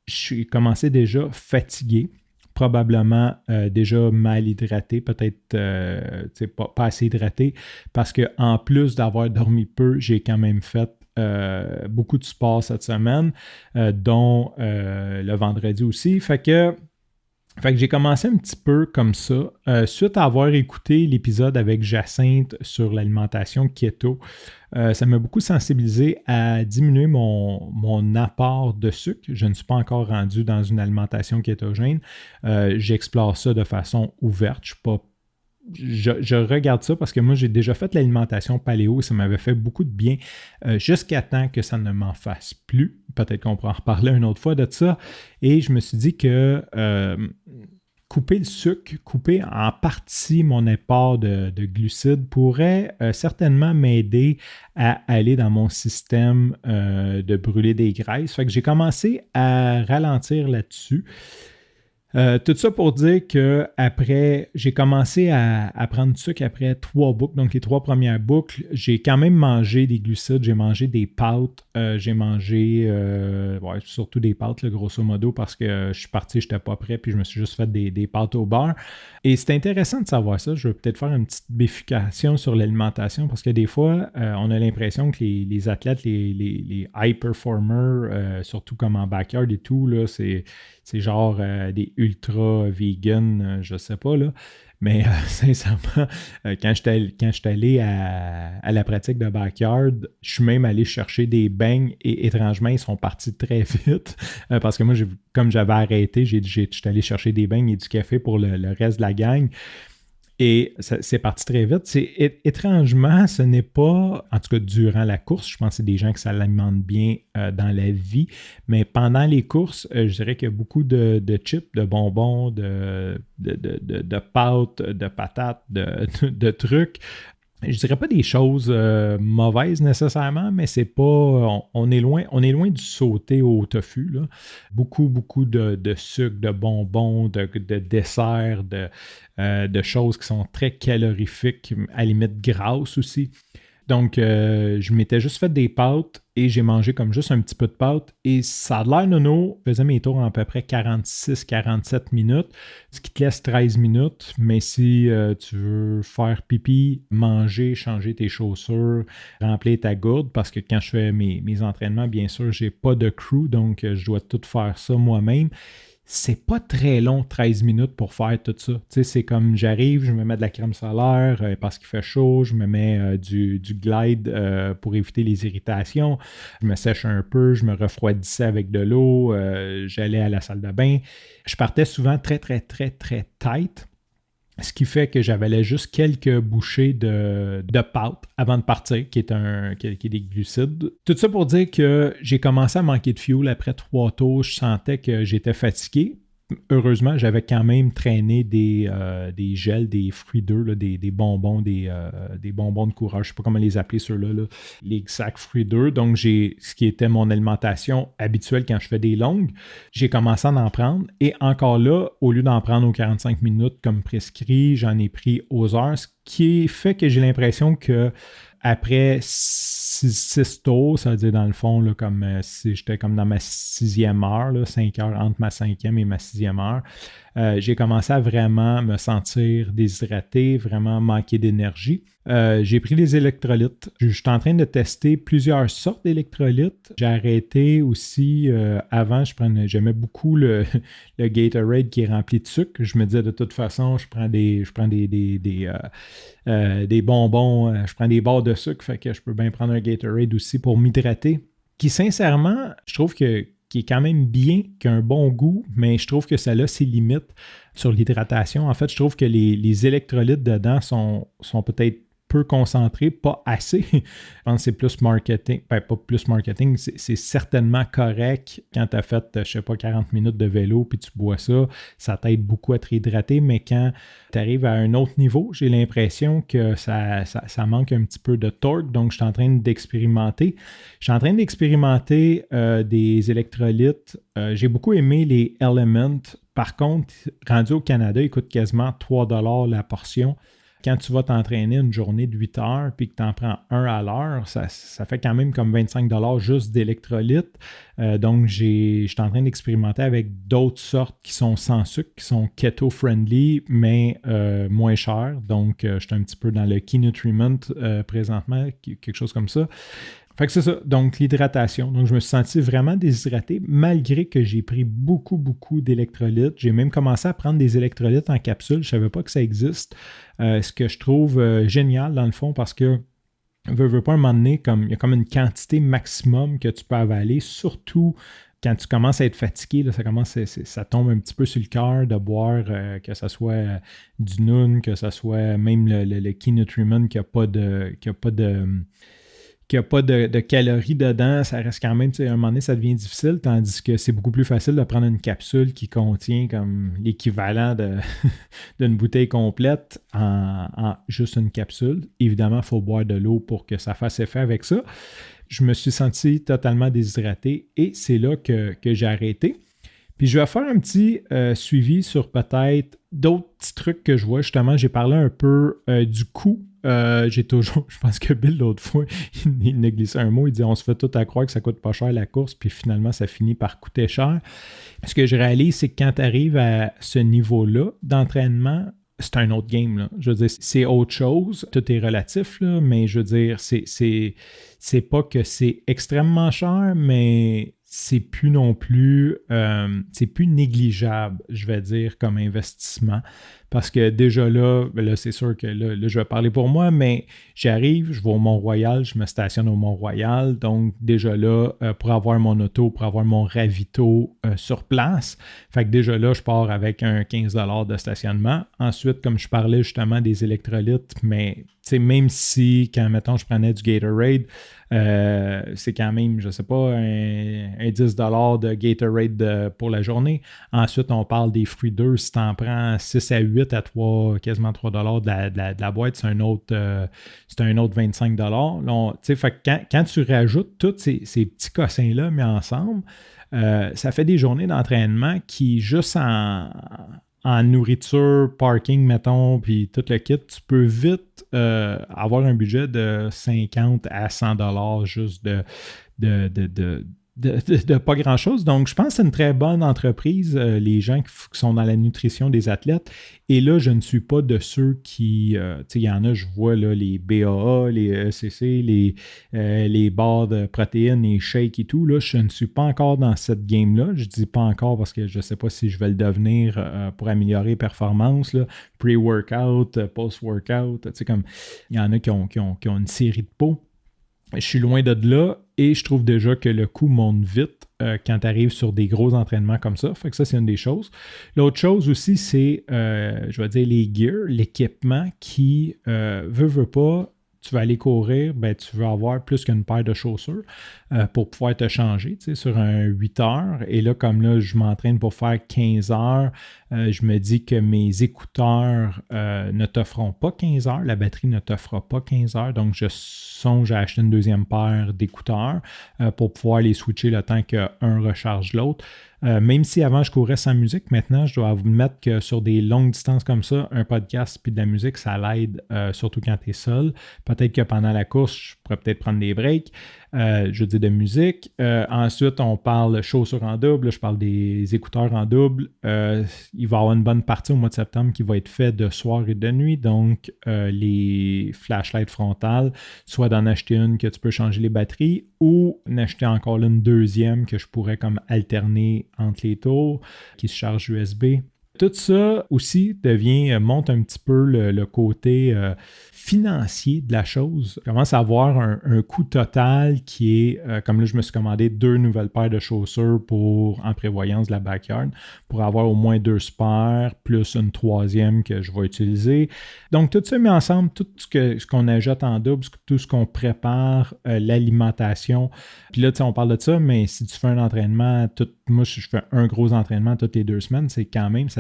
je suis commencé déjà fatigué. Probablement déjà mal hydraté, peut-être pas assez hydraté, parce qu'en plus d'avoir dormi peu, j'ai quand même fait beaucoup de sport cette semaine, dont le vendredi aussi. Fait que j'ai commencé un petit peu comme ça. Suite à avoir écouté l'épisode avec Jacinthe sur l'alimentation keto, ça m'a beaucoup sensibilisé à diminuer mon apport de sucre. Je ne suis pas encore rendu dans une alimentation kétogène. J'explore ça de façon ouverte. Je regarde ça parce que moi, j'ai déjà fait l'alimentation paléo et ça m'avait fait beaucoup de bien jusqu'à temps que ça ne m'en fasse plus. Peut-être qu'on pourra en reparler une autre fois de ça. Et je me suis dit que couper le sucre, couper en partie mon apport de glucides pourrait certainement m'aider à aller dans mon système de brûler des graisses. Fait que j'ai commencé à ralentir là-dessus. Tout ça pour dire que après, j'ai commencé à prendre du sucre après 3 boucles, donc les 3 premières boucles. J'ai quand même mangé des glucides, j'ai mangé des pâtes, j'ai mangé surtout des pâtes, là, grosso modo, parce que je suis parti, je n'étais pas prêt, puis je me suis juste fait des pâtes au beurre. Et c'est intéressant de savoir ça. Je vais peut-être faire une petite bifurcation sur l'alimentation, parce que des fois, on a l'impression que les athlètes, les high performers, surtout comme en backyard et tout, là, c'est genre des ultra vegan, je sais pas, là. Mais sincèrement, quand j'étais allé à la pratique de backyard, je suis même allé chercher des beignes et étrangement, ils sont partis très vite. Parce que moi, comme j'avais arrêté, j'étais allé chercher des beignes et du café pour le reste de la gang. Et c'est parti très vite. Étrangement, ce n'est pas, en tout cas durant la course, je pense que c'est des gens qui s'alimentent bien dans la vie, mais pendant les courses, je dirais qu'il y a beaucoup de chips, de bonbons, de pâtes, de patates, de trucs. Je dirais pas des choses mauvaises nécessairement, mais c'est pas. On est loin du sauté au tofu, là. Beaucoup de sucre, de bonbons, de desserts, de choses qui sont très calorifiques, à la limite grasses aussi. Donc, je m'étais juste fait des pâtes et j'ai mangé comme juste un petit peu de pâtes. Et ça a l'air nono. Je faisais mes tours en à peu près 46-47 minutes, ce qui te laisse 13 minutes. Mais si tu veux faire pipi, manger, changer tes chaussures, remplir ta gourde, parce que quand je fais mes entraînements, bien sûr, j'ai pas de crew, donc je dois tout faire ça moi-même. C'est pas très long, 13 minutes pour faire tout ça. Tu sais, c'est comme j'arrive, je me mets de la crème solaire parce qu'il fait chaud, je me mets du Glide pour éviter les irritations, je me sèche un peu, je me refroidissais avec de l'eau, j'allais à la salle de bain. Je partais souvent très, très, très, très tight. Ce qui fait que j'avalais juste quelques bouchées de pâte avant de partir, qui est des glucides. Tout ça pour dire que j'ai commencé à manquer de fuel après 3 tours. Je sentais que j'étais fatigué. Heureusement, j'avais quand même traîné des gels, des fruits d'œufs, là, des bonbons, des bonbons de coureur. Je ne sais pas comment les appeler ceux-là, là, les sacs fruits d'œufs. Donc, ce qui était mon alimentation habituelle quand je fais des longues, j'ai commencé à en prendre. Et encore là, au lieu d'en prendre aux 45 minutes comme prescrit, j'en ai pris aux heures, ce qui fait que j'ai l'impression que après 6 tours, ça veut dire dans le fond, là, comme si j'étais comme dans ma 6e heure, là, 5 heures entre ma 5e et ma 6e heure, j'ai commencé à vraiment me sentir déshydraté, vraiment manquer d'énergie. J'ai pris des électrolytes. Je suis en train de tester plusieurs sortes d'électrolytes. J'ai arrêté aussi, avant, j'aimais beaucoup le Gatorade qui est rempli de sucre. Je me disais de toute façon, je prends des bonbons, je prends des barres de sucre, fait que je peux bien prendre un Gatorade aussi pour m'hydrater. Qui sincèrement, je trouve qui est quand même bien, qui a un bon goût, mais je trouve que ça a ses limites sur l'hydratation. En fait, je trouve que les électrolytes dedans sont peut-être peu concentrés, pas assez. Je pense que c'est plus marketing. Ben, pas plus marketing, c'est certainement correct quand tu as fait, je sais pas, 40 minutes de vélo puis tu bois ça t'aide beaucoup à te réhydrater, mais quand tu arrives à un autre niveau, j'ai l'impression que ça manque un petit peu de torque, donc je suis en train d'expérimenter. Je suis en train d'expérimenter des électrolytes. J'ai beaucoup aimé les Element. Par contre, rendu au Canada, ils coûtent quasiment 3$ la portion. Quand tu vas t'entraîner une journée de 8 heures puis que tu en prends un à l'heure, ça fait quand même comme 25$ juste d'électrolytes. Donc, je suis en train d'expérimenter avec d'autres sortes qui sont sans sucre, qui sont keto-friendly, mais moins chères. Donc, je suis un petit peu dans le Key Nutriment présentement, quelque chose comme ça. Fait que c'est ça, donc l'hydratation. Donc, je me suis senti vraiment déshydraté malgré que j'ai pris beaucoup d'électrolytes. J'ai même commencé à prendre des électrolytes en capsule. Je ne savais pas que ça existe. Ce que je trouve génial dans le fond parce que veux pas un moment donné, il y a comme une quantité maximum que tu peux avaler, surtout quand tu commences à être fatigué, là, ça tombe un petit peu sur le cœur de boire, que ce soit du Noun, que ce soit même le Key Nutriment qui n'a pas de calories dedans, ça reste quand même, à un moment donné, ça devient difficile, tandis que c'est beaucoup plus facile de prendre une capsule qui contient comme l'équivalent d'une bouteille complète en juste une capsule. Évidemment, il faut boire de l'eau pour que ça fasse effet avec ça. Je me suis senti totalement déshydraté et c'est là que j'ai arrêté. Puis je vais faire un petit suivi sur peut-être d'autres petits trucs que je vois. Justement, j'ai parlé un peu du coût. Je pense que Bill, l'autre fois, il a glissé un mot, il dit on se fait tout à croire que ça coûte pas cher la course, puis finalement, ça finit par coûter cher. Ce que je réalise, c'est que quand tu arrives à ce niveau-là d'entraînement, c'est un autre game, là. Je veux dire, c'est autre chose. Tout est relatif, là, mais je veux dire, c'est pas que c'est extrêmement cher, mais c'est plus non plus, c'est plus négligeable, je vais dire, comme investissement. Parce que déjà là, c'est sûr que là, je vais parler pour moi, mais j'arrive, je vais au Mont-Royal, je me stationne au Mont-Royal. Donc, déjà là, pour avoir mon auto, pour avoir mon ravito sur place, fait que déjà là, je pars avec un 15$ de stationnement. Ensuite, comme je parlais justement des électrolytes, mais même si, quand, mettons, je prenais du Gatorade, c'est quand même, je sais pas, un 10$ de Gatorade pour la journée. Ensuite, on parle des fruits d'œufs. Si tu en prends 6 à 8 à 3, quasiment $3 de la boîte, c'est un autre 25$. Là, fait que quand tu rajoutes tous ces petits cossins-là mis ensemble, ça fait des journées d'entraînement qui, juste en nourriture, parking, mettons, puis tout le kit, tu peux vite avoir un budget de 50 à 100$ juste de pas grand-chose. Donc, je pense que c'est une très bonne entreprise, les gens qui sont dans la nutrition des athlètes. Et là, je ne suis pas de ceux qui... il y en a, je vois là, les BAA, les ECC, les barres de protéines, les shakes et tout. Là, je ne suis pas encore dans cette game-là. Je dis pas encore parce que je ne sais pas si je vais le devenir pour améliorer les performances. Là. Pre-workout, post-workout. Comme il y en a qui ont une série de pots. Je suis loin de là et je trouve déjà que le coût monte vite quand tu arrives sur des gros entraînements comme ça. Fait que ça, c'est une des choses. L'autre chose aussi, c'est, je vais dire, les gears, l'équipement qui, veut pas, tu vas aller courir, ben, tu veux avoir plus qu'une paire de chaussures pour pouvoir te changer sur un 8 heures. Et là, comme là, je m'entraîne pour faire 15 heures, je me dis que mes écouteurs ne t'offront pas 15 heures, la batterie ne t'offrira pas 15 heures. Donc, je songe à acheter une deuxième paire d'écouteurs pour pouvoir les switcher le temps qu'un recharge l'autre. Même si avant je courais sans musique, maintenant je dois vous mettre que sur des longues distances comme ça, un podcast puis de la musique, ça l'aide, surtout quand tu es seul. Peut-être que pendant la course, je pourrais peut-être prendre des breaks. Je dis de musique. Ensuite, on parle chaussures en double. Je parle des écouteurs en double. Il va y avoir une bonne partie au mois de septembre qui va être faite de soir et de nuit. Donc, les flashlights frontales, soit d'en acheter une que tu peux changer les batteries ou en acheter encore une deuxième que je pourrais comme alterner entre les tours qui se charge USB. Tout ça aussi monte un petit peu le côté financier de la chose. Je commence à avoir un coût total qui est, comme là, je me suis commandé 2 nouvelles paires de chaussures en prévoyance de la backyard pour avoir au moins 2 spares, plus une 3e que je vais utiliser. Donc, tout ça mis ensemble, tout ce qu'on ajoute en double, tout ce qu'on prépare, l'alimentation. Puis là, on parle de ça, mais si tu fais un entraînement, moi, je fais un gros entraînement toutes les 2 semaines, ça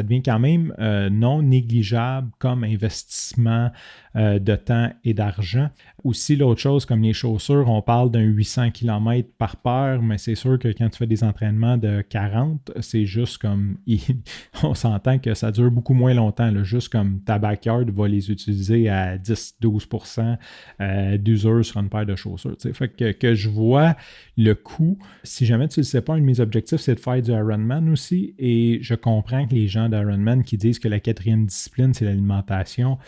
devient quand même non négligeable comme investissement de temps et d'argent. Aussi, l'autre chose, comme les chaussures, on parle d'un 800 km par paire, mais c'est sûr que quand tu fais des entraînements de 40, c'est juste comme... on s'entend que ça dure beaucoup moins longtemps. Là, juste comme ta backyard va les utiliser à 10-12% d'usure sur une paire de chaussures. T'sais. Fait que je vois le coût. Si jamais tu ne le sais pas, un de mes objectifs, c'est de faire du Ironman aussi. Et je comprends que les gens d'Ironman qui disent que la 4e discipline, c'est l'alimentation.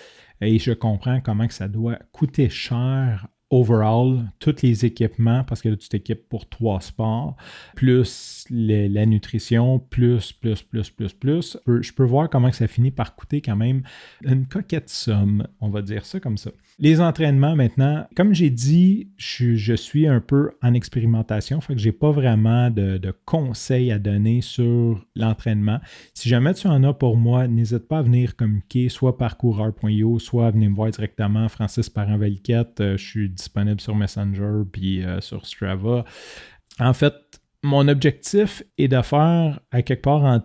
Et je comprends comment que ça doit coûter cher overall, tous les équipements, parce que là, tu t'équipes pour 3 sports, plus la nutrition, plus. Je peux voir comment que ça finit par coûter quand même une coquette somme, on va dire ça comme ça. Les entraînements maintenant, comme j'ai dit, je suis un peu en expérimentation, fait que j'ai pas vraiment de conseils à donner sur l'entraînement. Si jamais tu en as pour moi, n'hésite pas à venir communiquer, soit par coureur.io, soit à venir me voir directement, Francis Parent-Valiquette, je suis disponible sur Messenger puis sur Strava. En fait, mon objectif est de faire à quelque part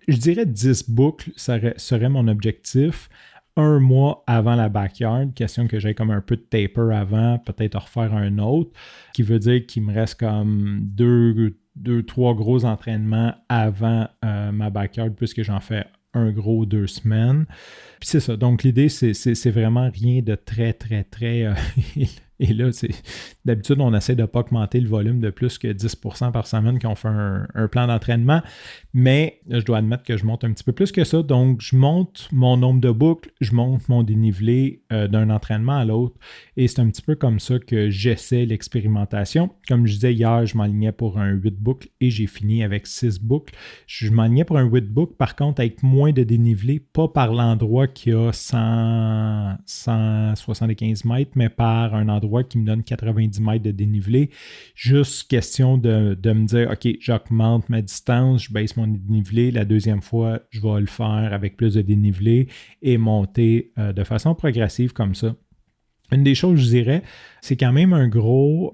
je dirais 10 boucles serait mon objectif. 1 mois avant la backyard, question que j'ai comme un peu de taper avant, peut-être en refaire un autre, qui veut dire qu'il me reste comme 2 2-3 gros entraînements avant ma backyard, puisque j'en fais un gros 2 semaines. Puis c'est ça. Donc, l'idée, c'est vraiment rien de très, très, très... et là, d'habitude, on essaie de ne pas augmenter le volume de plus que 10% par semaine quand on fait un plan d'entraînement. Mais je dois admettre que je monte un petit peu plus que ça. Donc, je monte mon nombre de boucles, je monte mon dénivelé d'un entraînement à l'autre. Et c'est un petit peu comme ça que j'essaie l'expérimentation. Comme je disais hier, je m'alignais pour un 8 boucles et j'ai fini avec 6 boucles. Je m'alignais pour un 8 boucles, par contre, avec moins de dénivelé, pas par l'endroit qui a 175 mètres, mais par un endroit qui me donne 90 mètres de dénivelé. Juste question de me dire, OK, j'augmente ma distance, je baisse mon dénivelé. La deuxième fois, je vais le faire avec plus de dénivelé et monter de façon progressive comme ça. Une des choses, je dirais, c'est quand même un gros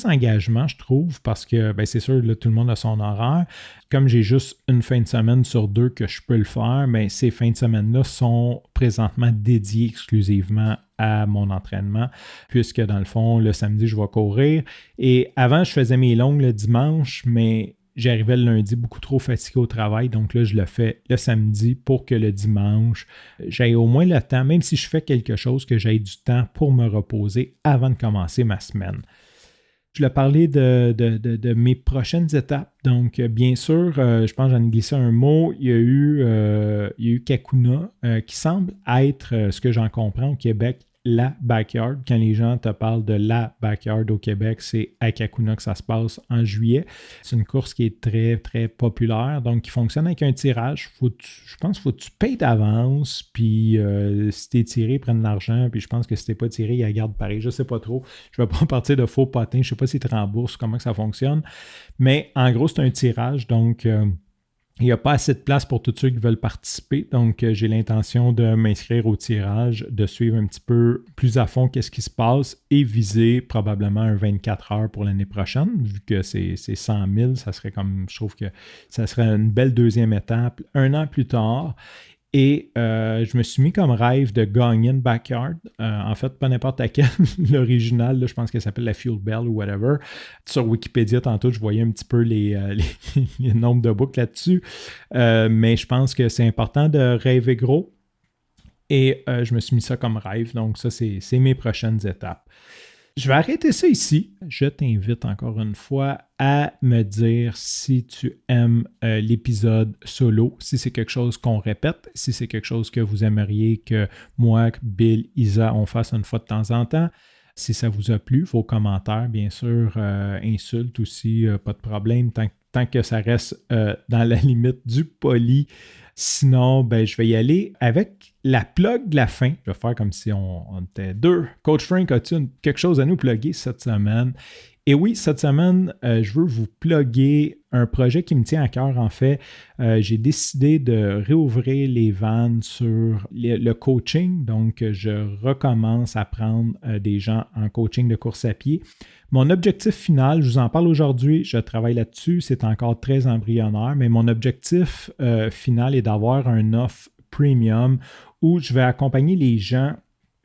engagement, je trouve, parce que c'est sûr, là, tout le monde a son horaire. Comme j'ai juste une fin de semaine sur 2 que je peux le faire, ces fins de semaine-là sont présentement dédiées exclusivement à mon entraînement, puisque dans le fond, le samedi, je vais courir. Et avant, je faisais mes longues le dimanche, mais j'arrivais le lundi beaucoup trop fatigué au travail, donc là, je le fais le samedi pour que le dimanche, j'aie au moins le temps, même si je fais quelque chose, que j'aie du temps pour me reposer avant de commencer ma semaine. Je voulais parler de mes prochaines étapes. Donc, bien sûr, je pense que j'en ai glissé un mot. Il y a eu Kakuna, qui semble être, ce que j'en comprends au Québec, la backyard. Quand les gens te parlent de la backyard au Québec, c'est à Kakuna que ça se passe en juillet. C'est une course qui est très, très populaire, donc qui fonctionne avec un tirage. Je pense qu'il faut que tu payes d'avance, puis si t'es tiré, ils prennent l'argent, puis je pense que si t'es pas tiré, ils la gardent pareil. Je sais pas trop. Je vais pas partir de faux potins. Je sais pas s'ils te remboursent, comment que ça fonctionne. Mais en gros, c'est un tirage, donc... il n'y a pas assez de place pour tous ceux qui veulent participer, donc j'ai l'intention de m'inscrire au tirage, de suivre un petit peu plus à fond qu'est-ce qui se passe et viser probablement un 24 heures pour l'année prochaine, vu que c'est 100 000, ça serait comme, je trouve que ça serait une belle deuxième étape, 1 an plus tard. Et je me suis mis comme rêve de gagner une backyard. En fait, pas n'importe laquelle. L'original, là, je pense qu'elle s'appelle la Fuel Bell ou whatever. Sur Wikipédia, tantôt, je voyais un petit peu les nombres de boucles là-dessus. Mais je pense que c'est important de rêver gros. Et je me suis mis ça comme rêve. Donc ça, c'est mes prochaines étapes. Je vais arrêter ça ici. Je t'invite encore une fois à me dire si tu aimes l'épisode solo, si c'est quelque chose qu'on répète, si c'est quelque chose que vous aimeriez que moi, Bill, Isa, on fasse une fois de temps en temps. Si ça vous a plu, vos commentaires, bien sûr, insultes aussi, pas de problème, tant que ça reste dans la limite du poli. Sinon, je vais y aller avec la plug de la fin. Je vais faire comme si on était deux. Coach Frank, as-tu quelque chose à nous plugger cette semaine? Et oui, cette semaine, je veux vous plugger un projet qui me tient à cœur. En fait, j'ai décidé de réouvrir les vannes sur le coaching. Donc, je recommence à prendre des gens en coaching de course à pied. Mon objectif final, je vous en parle aujourd'hui, je travaille là-dessus, c'est encore très embryonnaire, mais mon objectif final est d'avoir un offre premium où je vais accompagner les gens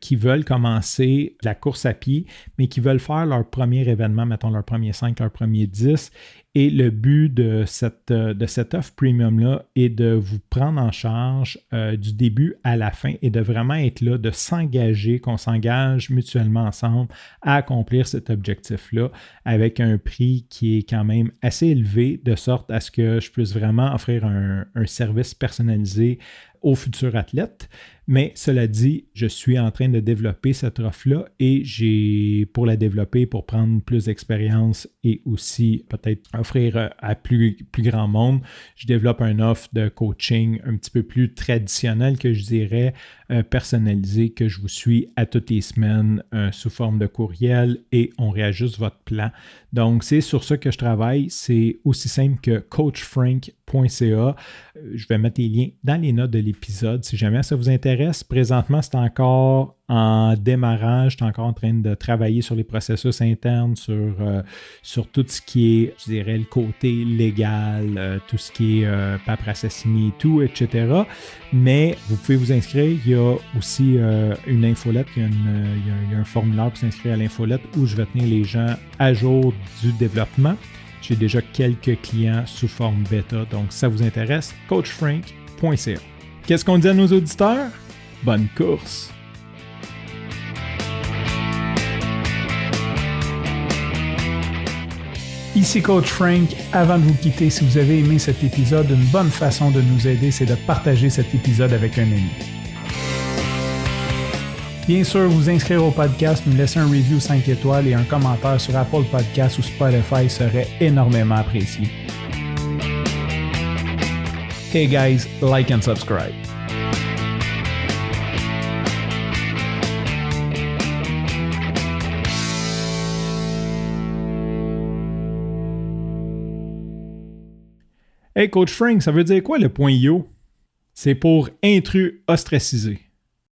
qui veulent commencer la course à pied, mais qui veulent faire leur premier événement, mettons leur premier 5, leur premier 10. Et le but de cette offre premium-là est de vous prendre en charge du début à la fin et de vraiment être là, de s'engager, qu'on s'engage mutuellement ensemble à accomplir cet objectif-là avec un prix qui est quand même assez élevé, de sorte à ce que je puisse vraiment offrir un service personnalisé aux futurs athlètes. Mais cela dit, je suis en train de développer cette offre-là et pour la développer, pour prendre plus d'expérience et aussi peut-être offrir à plus grand monde, je développe une offre de coaching un petit peu plus traditionnelle que je dirais, personnalisée, que je vous suis à toutes les semaines sous forme de courriel et on réajuste votre plan. Donc, c'est sur ça que je travaille. C'est aussi simple que coachfrank.ca. Je vais mettre les liens dans les notes de l'épisode si jamais ça vous intéresse. Présentement, c'est encore en démarrage. Je suis encore en train de travailler sur les processus internes, sur tout ce qui est, je dirais, le côté légal, tout ce qui est paperasse signée et tout, etc. Mais vous pouvez vous inscrire. Il y a aussi une infolette. Il y a un formulaire pour s'inscrire à l'infolette où je vais tenir les gens à jour du développement. J'ai déjà quelques clients sous forme bêta, donc si ça vous intéresse, coachfrank.ca. Qu'est-ce qu'on dit à nos auditeurs? Bonne course! Ici Coach Frank. Avant de vous quitter, si vous avez aimé cet épisode, une bonne façon de nous aider, c'est de partager cet épisode avec un ami. Bien sûr, vous inscrire au podcast, nous laisser un review 5 étoiles et un commentaire sur Apple Podcasts ou Spotify serait énormément apprécié. Hey guys, like and subscribe. Hey Coach Frank, ça veut dire quoi le point IO? C'est pour intrus ostracisé.